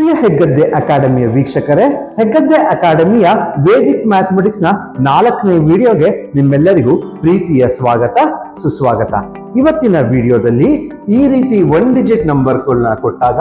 ಪ್ರಿಯ ಹೆಗ್ಗದ್ದೆ ಅಕಾಡೆಮಿಯ ವೀಕ್ಷಕರೇ, ಹೆಗ್ಗದ್ದೆ ಅಕಾಡೆಮಿಯ ವೇದಿಕ್ ಮ್ಯಾಥಮೆಟಿಕ್ಸ್ ನ 4ನೇ ವಿಡಿಯೋಗೆ ನಿಮ್ಮೆಲ್ಲರಿಗೂ ಪ್ರೀತಿಯ ಸ್ವಾಗತ ಸುಸ್ವಾಗತ. ಇವತ್ತಿನ ವಿಡಿಯೋದಲ್ಲಿ ಈ ರೀತಿ 1 ಡಿಜಿಟ್ ನಂಬರ್ಗಳನ್ನ ಕೊಟ್ಟಾಗ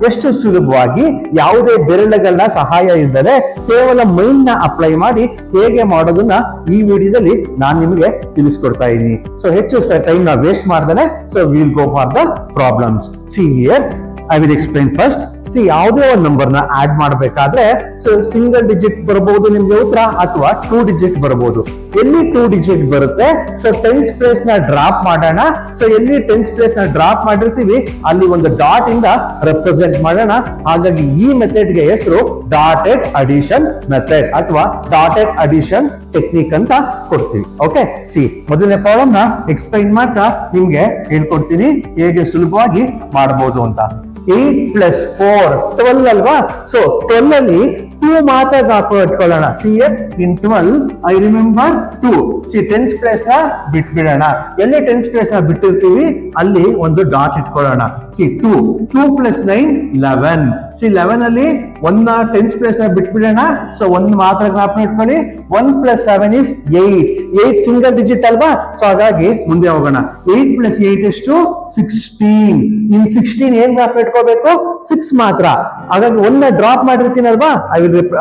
ಎಷ್ಟು ಸುಲಭವಾಗಿ ಯಾವುದೇ ಬೆರಳುಗಳ ಸಹಾಯ ಇಲ್ಲದೆ ಕೇವಲ ಮೈಂಡ್ ನ ಅಪ್ಲೈ ಮಾಡಿ ಹೇಗೆ ಮಾಡೋದನ್ನ ಈ ವಿಡಿಯೋದಲ್ಲಿ ನಾನು ನಿಮಗೆ ತಿಳಿಸ್ಕೊಡ್ತಾ ಇದ್ದೀನಿ. ಸೊ ಹೆಚ್ಚು ಟೈಮ್ ನ ವೇಸ್ಟ್ ಮಾಡ್ದೇನೆ so will go for the problems. See here, I will explain first. ಯಾವುದೇ ಒಂದು ನಂಬರ್ ನ ಆಡ್ ಮಾಡಬೇಕಾದ್ರೆ ಸೊ ಸಿಂಗಲ್ ಡಿಜಿಟ್ ಬರಬಹುದು ನಿಮ್ಗೆ ಉತ್ತರ, ಅಥವಾ 2 ಡಿಜಿಟ್ ಬರಬಹುದು. ಎಲ್ಲಿ 2 ಡಿಜಿಟ್ ಬರುತ್ತೆ ಸೊ ಟೆನ್ಸ್ ಪ್ಲೇಸ್ ನ ಡ್ರಾಪ್ ಮಾಡೋಣ. ಸೊ ಎಲ್ಲಿ ಟೆನ್ಸ್ ಪ್ಲೇಸ್ ನ ಡ್ರಾಪ್ ಮಾಡಿರ್ತೀವಿ ಅಲ್ಲಿ ಒಂದು ಡಾಟ್ ಇಂದ ರೆಪ್ರೆಸೆಂಟ್ ಮಾಡೋಣ. ಹಾಗಾಗಿ ಈ ಮೆಥಡ್ ಗೆ ಹೆಸರು ಡಾಟೆಡ್ ಅಡಿಷನ್ ಮೆಥಡ್ ಅಥವಾ ಡಾಟೆಡ್ ಅಡಿಷನ್ ಟೆಕ್ನಿಕ್ ಅಂತ ಕೊಡ್ತೀವಿ. ಓಕೆ, ಸಿ ಮೊದಲನೇ ಪ್ರಾಬ್ಲಮ್ ನ ಎಕ್ಸ್ಪ್ಲೈನ್ ಮಾಡ್ತಾ ನಿಮ್ಗೆ ಹೇಳ್ಕೊಡ್ತೀನಿ ಹೇಗೆ ಸುಲಭವಾಗಿ ಮಾಡಬಹುದು ಅಂತ. 8 + 4 12 ಅಲ್ವಾ? ಸೊ 12 ಅಲ್ಲಿ 2 ಮಾತ್ರ ಇಟ್ಕೊಳ್ಳೋಣ. C in 12 I remember 2. C tense place ನ ಬಿಟ್ಬಿಡೋಣ. ಎಲ್ಲಿ ಟೆನ್ಸ್ ಪ್ಲೇಸ್ ನ ಬಿಟ್ಟಿರ್ತೀವಿ ಅಲ್ಲಿ ಒಂದು ಡಾಟ್ ಇಟ್ಕೊಳ್ಳೋಣ. ಸಿ 2 + 9 11. ಸಿ 11 ಅಲ್ಲಿ 1 ಟೆನ್ಸ್ ಪ್ಲೇಸ್ ನ ಬಿಟ್ಬಿಡೋಣ. ಸೊ 1 ಮಾತ್ರ ಜ್ಞಾಪನ ಇಟ್ಕೊಳ್ಳಿ. 1 + 7 is 8. 8 ಸಿಂಗಲ್ ಡಿಜಿಟ್ ಅಲ್ವಾ? ಸೊ ಹಾಗಾಗಿ ಮುಂದೆ ಹೋಗೋಣ. 8 + 8 ಎಷ್ಟು? 16. ಇನ್ 16 ಏನ್ ಜ್ಞಾಪನ ಇಟ್ಕೋಬೇಕು? 6 ಮಾತ್ರ. ಹಾಗಾಗಿ 1 drop ಮಾಡಿರ್ತೀನಲ್ವಾ?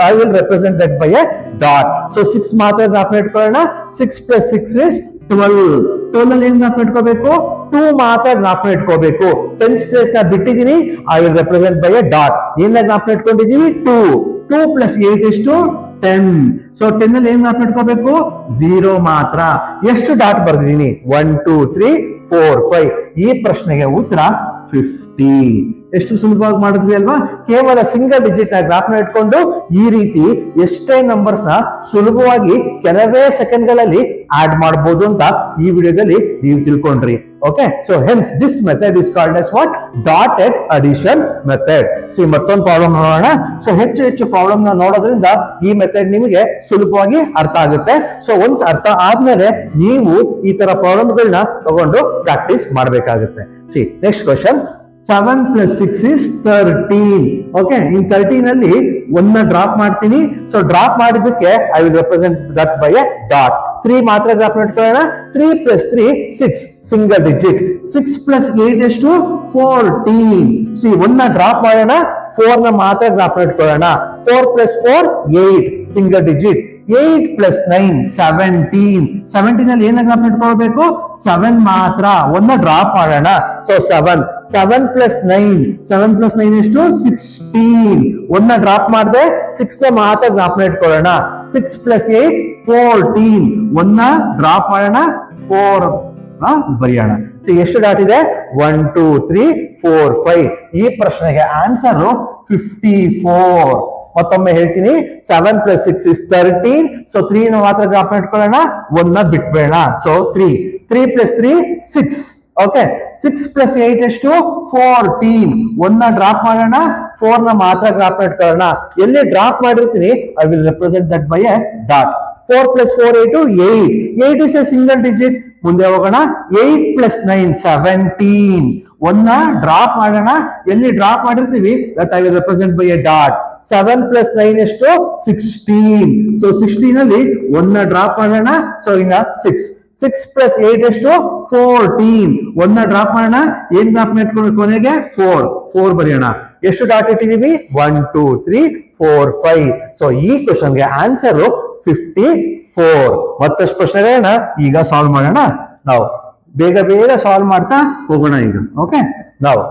I will represent that by a dot. So 6 ಮಾತ್ರ ಜ್ಞಾಪನ ಇಟ್ಕೊಳ್ಳೋಣ. 6 + 6 is 12. 12 ಅಲ್ಲಿ ಏನ್ ಜ್ಞಾಪನ ಇಟ್ಕೋಬೇಕು? 2 ಮಾತ್ರ ಜ್ಞಾಪನ ಇಟ್ಕೋಬೇಕು. ಟೆನ್ಸ್ ಪ್ಲೇಸ್ ನ ಬಿಟ್ಟಿದ್ದೀನಿ. I will represent by a dot. ಏನ್ ಜ್ಞಾಪನ ಇಟ್ಕೊಂಡಿದೀವಿ? 2. 2 + 8 ಎಷ್ಟು? 10. ಸೊ 10 ಅಲ್ಲಿ ಏನ್ ಜ್ಞಾಪನ ಇಟ್ಕೋಬೇಕು? 0 ಮಾತ್ರ. ಎಷ್ಟು ಡಾಟ್ ಬರ್ದಿದ್ದೀನಿ? 1 2 3 4 5. ಈ ಪ್ರಶ್ನೆಗೆ ಉತ್ತರ 50. ಎಷ್ಟು ಸುಲಭವಾಗಿ ಮಾಡಿದ್ವಿ ಅಲ್ವಾ? ಕೇವಲ ಸಿಂಗಲ್ ಡಿಜಿಟ್ ನ ಜ್ಞಾಪನ ಇಟ್ಕೊಂಡು ಈ ರೀತಿ ಎಷ್ಟೇ ನಂಬರ್ಸ್ ನ ಸುಲಭವಾಗಿ ಕೆಲವೇ ಸೆಕೆಂಡ್ ಗಳಲ್ಲಿ ಆಡ್ ಮಾಡಬಹುದು ಅಂತ ಈ ವಿಡಿಯೋದಲ್ಲಿ ನೀವು ತಿಳ್ಕೊಂಡ್ರಿ. Okay, so hence this method is called as what? Dotted addition method. See ಮತ್ತೊಂದು ಪ್ರಾಬ್ಲಮ್ ನೋಡೋಣ. ಸೊ ಹೆಚ್ಚು ಪ್ರಾಬ್ಲಮ್ ನ ನೋಡೋದ್ರಿಂದ ಈ ಮೆಥಡ್ ನಿಮಗೆ ಸುಲಭವಾಗಿ ಅರ್ಥ ಆಗುತ್ತೆ. ಸೊ ಒನ್ಸ್ ಅರ್ಥ ಆದ್ಮೇಲೆ ನೀವು ಈ ತರ ಪ್ರಾಬ್ಲಮ್ ಗಳನ್ನ ತಗೊಂಡು ಪ್ರಾಕ್ಟೀಸ್ ಮಾಡಬೇಕಾಗುತ್ತೆ. See next question. 7 + 6 is 13. Okay, in 13 ಅಲ್ಲಿ 1 ಡ್ರಾಪ್ ಮಾಡ್ತೀನಿ. ಸೊ ಡ್ರಾಪ್ ಮಾಡಿದ್ದಕ್ಕೆ I will represent that by a dot. 3 ಮಾತ್ರ ಡ್ರಾಪ್ ಇಟ್ಕೊಳ್ಳೋಣ. 3 + 3 6 ಸಿಂಗಲ್ ಡಿಜಿಟ್. 6 + 8 ಎಷ್ಟು? 14. ಸಿ 1 ಡ್ರಾಪ್ ಮಾಡೋಣ. 4 ನ ಮಾತ್ರ ಡ್ರಾಪ್ ಇಟ್ಕೊಳ್ಳೋಣ. 4 + 4 8 ಸಿಂಗಲ್ ಡಿಜಿಟ್. 8 + 9 17. 17 ಅಲ್ಲಿ ಏನ ಜ್ಞಾಪನ ಇಟ್ಕೊಳ್ಬೇಕು? 7 ಮಾತ್ರ. 1 ಡ್ರಾಪ್ ಮಾಡೋಣ. ಸೊ 7 + 9 7 + 9 ಎಷ್ಟು? 16. 1 ಡ್ರಾಪ್ ಮಾಡಿದೆ. 6 ನ ಮಾತ್ರ ಜ್ಞಾಪನ ಇಟ್ಕೊಳ್ಳೋಣ. 6 + 8 14. 1 ಡ್ರಾಪ್ ಮಾಡೋಣ. 4 ಬರೆಯೋಣ. ಸೊ ಎಷ್ಟು ಡಾಟ್ ಇದೆ? 1 2 3 4 5. ಈ ಪ್ರಶ್ನೆಗೆ ಆನ್ಸರ್ 54. ಮತ್ತೊಮ್ಮೆ ಹೇಳ್ತೀನಿ. 7 + 6 is 13. ಸೊ 3 ನ ಮಾತ್ರ ಜ್ಞಾಪನ ಇಟ್ಕೊಳ್ಳೋಣ. 1 ಬಿಟ್ಬೇಡ. ಸೊ 3 + 3 6. ಓಕೆ, 6 + 8 ಎಷ್ಟು? 14. 1 ಡ್ರಾಪ್ ಮಾಡೋಣ. 4 ನ ಮಾತ್ರ ಜ್ಞಾಪನ ಇಟ್ಕೊಳ್ಳೋಣ. ಎಲ್ಲಿ ಡ್ರಾಪ್ ಮಾಡಿರ್ತೀನಿ I will represent that by a dot. 4 + 4 8. 8 is a single digit. ಮುಂದೆ ಹೋಗೋಣ. 8 + 9 17. 1 ಡ್ರಾಪ್ ಮಾಡೋಣ. ಎಲ್ಲಿ ಡ್ರಾಪ್ ಮಾಡಿರ್ತೀವಿ that I will represent by a dot. 7 + 9 ಎಷ್ಟು? 16. ಸೊ 16 ಅಲ್ಲಿ 1 ಡ್ರಾಪ್ ಮಾಡೋಣ. ಸೊ ಈಗ 6 + 8 ಎಷ್ಟು? 14. 1 ಡ್ರಾಪ್ ಮಾಡೋಣ. ಏನ್ ಜ್ಞಾಪನ ಇಟ್ಕೊಂಡು ಕೊನೆಗೆ 4 ಬರೆಯೋಣ. ಎಷ್ಟು ಡಾಟ್ ಇಟ್ಟಿದೀವಿ? 1 2 3 4 5. ಸೊ ಈ ಕ್ವಶನ್ಗೆ ಆನ್ಸರ್ 54. ಮತ್ತಷ್ಟು ಪ್ರಶ್ನೆಗಳನ್ನ ಈಗ ಸಾಲ್ವ್ ಮಾಡೋಣ. ನಾವು ಬೇಗ ಸಾಲ್ವ್ ಮಾಡ್ತಾ ಹೋಗೋಣ ಈಗ. ಓಕೆ, ನಾವು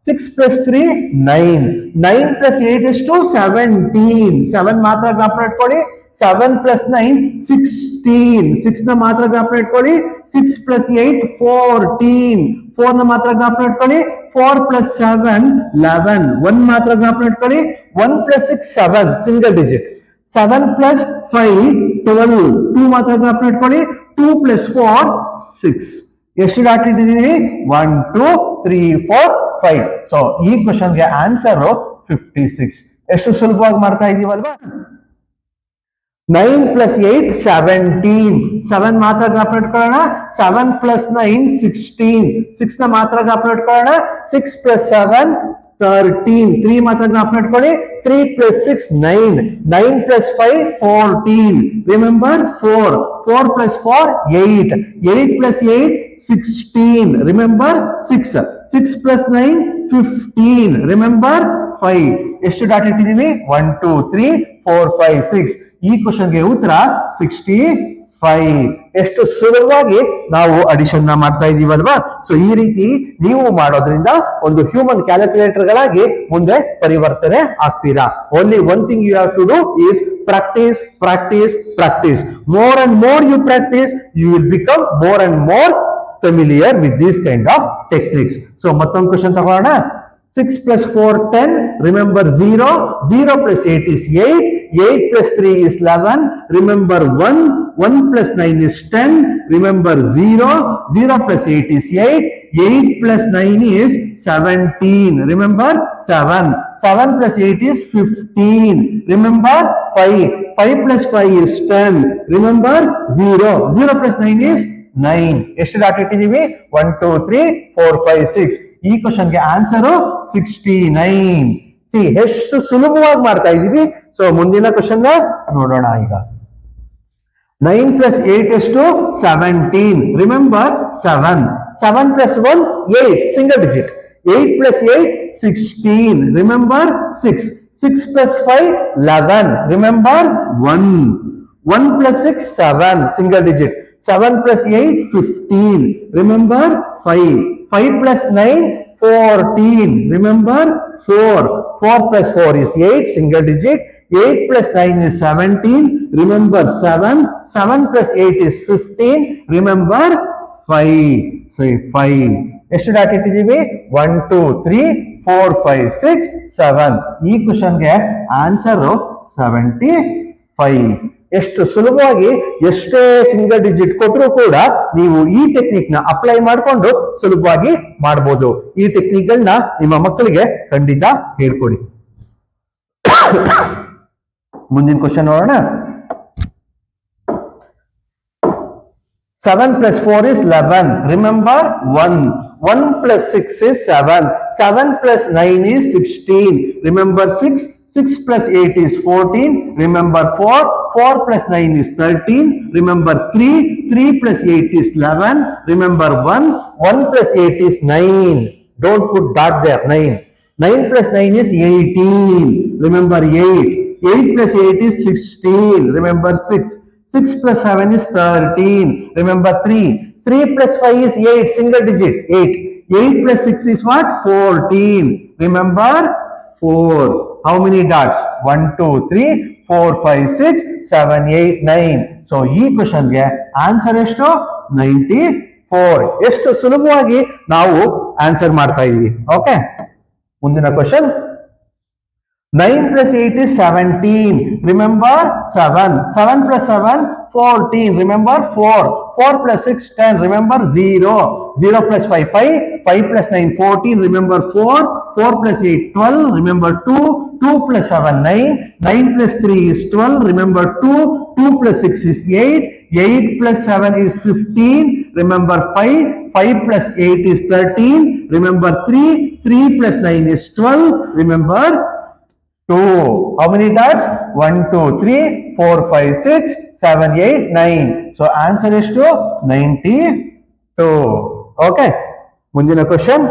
6 + 3 9. 9 + 8 ಎಷ್ಟು? 17. 7 ಮಾತ್ರ ಜ್ಞಾಪನ ಇಟ್ಕೊಳ್ಳಿ. 7 + 9 16. 6 ನ ಮಾತ್ರ ಜ್ಞಾಪನ ಇಟ್ಕೊಳ್ಳಿ. 6 + 8 14. 4 ನ ಮಾತ್ರ ಜ್ಞಾಪನ ಇಟ್ಕೊಳ್ಳಿ. 4 + 7 11. 1 ಮಾತ್ರ ಜ್ಞಾಪನ ಇಟ್ಕೊಳ್ಳಿ. 1 + 6 7 ಸಿಂಗಲ್ ಡಿಜಿಟ್. 7 + 5 12. 2 ಮಾತ್ರ ಜ್ಞಾಪನ ಇಟ್ಕೊಳ್ಳಿ. 2 + 4 6. ಎಷ್ಟು ಡಾಟ್ ಇಟ್ಟಿದ್ದೀನಿ? 1 2 3 4 5. ಸೊ ಈ ಕ್ವಶನ್ಗೆ ಆನ್ಸರ್ 56. ಎಷ್ಟು ಸುಲಭವಾಗಿ ಮಾಡ್ತಾ ಇದೀವಲ್ವಾ? 9 + 8 17. 7 ಮಾತ್ರ ಜ್ಞಾಪನ ಇಟ್ಕೊಳ್ಳೋಣ. 7 + 9 16. 6 ನ ಮಾತ್ರ ಜ್ಞಾಪನ ಇಟ್ಕೊಳ್ಳೋಣ. 6 + 7 13. 3 ಮಾತ್ರ ಜ್ಞಾಪಕ ಇಟ್ಕೊಳ್ಳಿ. 3 plus 6 9. 9 plus 5 14. Remember 4. 4 plus 4 8. 8 plus 8 16. Remember 6. 6 plus 9 15. Remember 5. ಎಷ್ಟು ಡಾಟ್ ಇಟ್ಟಿದೀವಿ? 1 2 3 4 5 6. ಈ ಕ್ವಶನ್ಗೆ ಉತ್ತರ 65. ಎಷ್ಟು ಸುಲಭವಾಗಿ ನಾವು ಅಡಿಷನ್ ನ ಮಾಡ್ತಾ ಇದೀವಲ್ವಾ? ಸೊ ಈ ರೀತಿ ನೀವು ಮಾಡೋದ್ರಿಂದ ಒಂದು ಹ್ಯೂಮನ್ ಕ್ಯಾಲ್ಕುಲೇಟರ್ ಗಳಾಗಿ ಮುಂದೆ ಪರಿವರ್ತನೆ ಆಗ್ತೀರಾ. Only one thing you have to do is practice practice practice. More and more you practice, you will become more and more familiar with these kind of techniques. So mattond question ತಗೋಣ. 6 plus 4 10. Remember 0. 0 plus 8 is 8. 8 plus 3 is 11. Remember 1. 1 plus 9 is 10. Remember 0. 0 plus 8 is 8. 8 plus 9 is 17. Remember 7. 7 plus 8 is 15. Remember 5. 5 plus 5 is 10. Remember 0. 0 plus 9 is 9. ಎಷ್ಟು dot ಇಟ್ಟಿದೀವಿ? 1 2 3 4 5 6. ಈ question ಗೆ answer 69. C ಎಷ್ಟು ಸುಲಭವಾಗಿ ಮಾಡ್ತಾ ಇದೀವಿ. So ಮುಂದಿನ question ನೋಡೋಣ ಈಗ. 9 plus 8 ಎಷ್ಟು? 17. Remember 7. 7 plus 1 8 single digit. 8 plus 8 16. Remember 6. 6 plus 5 11. Remember 1. 1 plus 6 7 single digit. 7 plus 8 15. Remember 5. 5 plus 9 14. Remember 4. 4 plus 4 is 8 single digit. 8 plus 9 is 17. Remember 7. 7 plus 8 is 15. Remember 5. So 5. ಎಷ್ಟು dot ಇಟ್ಟಿದ್ದೀವಿ? 1 2 3 4 5 6 7. ಈ ಕ್ವಶನ್ ಗೆ answer 75. ಎಷ್ಟು ಸುಲಭವಾಗಿ ಎಷ್ಟೇ ಸಿಂಗಲ್ ಡಿಜಿಟ್ ಕೊಟ್ಟರು ಕೂಡ ನೀವು ಈ ಟೆಕ್ನಿಕ್ ನ ಅಪ್ಲೈ ಮಾಡಿಕೊಂಡು ಸುಲಭವಾಗಿ ಮಾಡಬಹುದು. ಈ ಟೆಕ್ನಿಕ್ ಗಳನ್ನ ನಿಮ್ಮ ಮಕ್ಕಳಿಗೆ ಖಂಡಿತ ಹೇಳ್ಕೊಡಿ. ಮುಂದಿನ ಕ್ವಶನ್ ನೋಡೋಣ. 7 plus 4 is 11. Remember 1. 1 plus 6 is 7. 7 plus 9 is 16. Remember 6. 6 plus 8 is 14. Remember 4. 4 plus 9 is 13. Remember 3. 3 plus 8 is 11. Remember 1. 1 plus 8 is 9. Don't put dot there. 9. 9 plus 9 is 18. Remember 8. 8 plus 8 is 16. Remember 6. 6 plus 7 is 13. Remember 3. 3 plus 5 is 8. Single digit. 8. 8 plus 6 is what? 14. Remember 4. How many dots? 1 2 3 4 5 6 7 8 9. So ಈ question ಗೆ answer ಎಷ್ಟು? 94. ಎಷ್ಟು ಸುಲಭವಾಗಿ ನಾವು answer ಮಾಡ್ತಾ ಇದೀವಿ. Okay, ಮುಂದಿನ question. 9 plus 8 is 17. Remember 7. 7 plus 7 14. Remember 4. 4 plus 6 10. Remember 0. 0 plus 5 5. 5 plus 9 14. Remember 4. 4 plus 8 12. Remember 2. 2 plus 7 9. 9 plus 3 is 12. Remember 2. 2 plus 6 is 8. 8 plus 7 is 15. Remember 5. 5 plus 8 is 13. Remember 3. 3 plus 9 is 12. Remember 2. How many dots? 1 2 3 4 5 6 7 8 9. So answer is to 92. Okay, ಮುಂದಿನ question.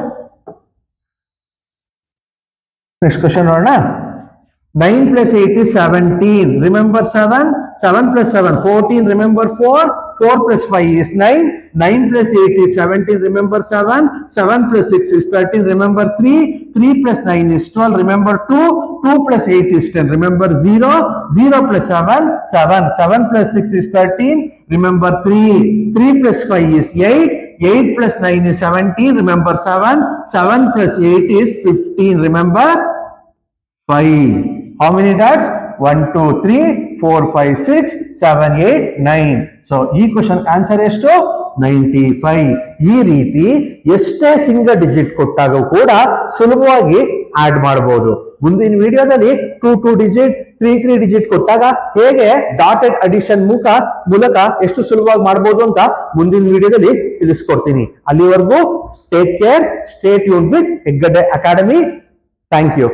Next question ನೋಡೋಣ. 9 plus 8 is 17. Remember 7. 7 plus 7 14. Remember 4. 4 plus 5 is 9. 9 plus 8 is 17. Remember 7. 7 plus 6 is 13. Remember 3. 3 plus 9 is 12. Remember 2. 2 plus 8 is 10. Remember 0. 0 plus 7. 7. 7 plus 6 is 13. Remember 3. 3 plus 5 is 8. 8 plus 9 is 17. Remember 7. 7 plus 8 is 15. Remember 5. How many dots? 1 2 3 4 5 6 7 8 9. So ಈ question answer ಎಷ್ಟು? 95. ಈ ರೀತಿ ಎಷ್ಟೇ single digit ಕೊಟ್ಟಾಗ ಕೂಡ ಸುಲಭವಾಗಿ add ಮಾಡಬಹುದು. ಮುಂದಿನ ವಿಡಿಯೋದಲ್ಲಿ 2 ಡಿಜಿಟ್ 3 ಡಿಜಿಟ್ ಕೊಟ್ಟಾಗ ಹೇಗೆ ಡಾಟೆಡ್ ಅಡಿಷನ್ ಮೂಲಕ ಎಷ್ಟು ಸುಲಭವಾಗಿ ಮಾಡಬಹುದು ಅಂತ ಮುಂದಿನ ವಿಡಿಯೋದಲ್ಲಿ ತಿಳಿಸ್ಕೊಡ್ತೀನಿ. ಅಲ್ಲಿವರೆಗೂ take care, stay tuned with Heggadde Academy. Thank you.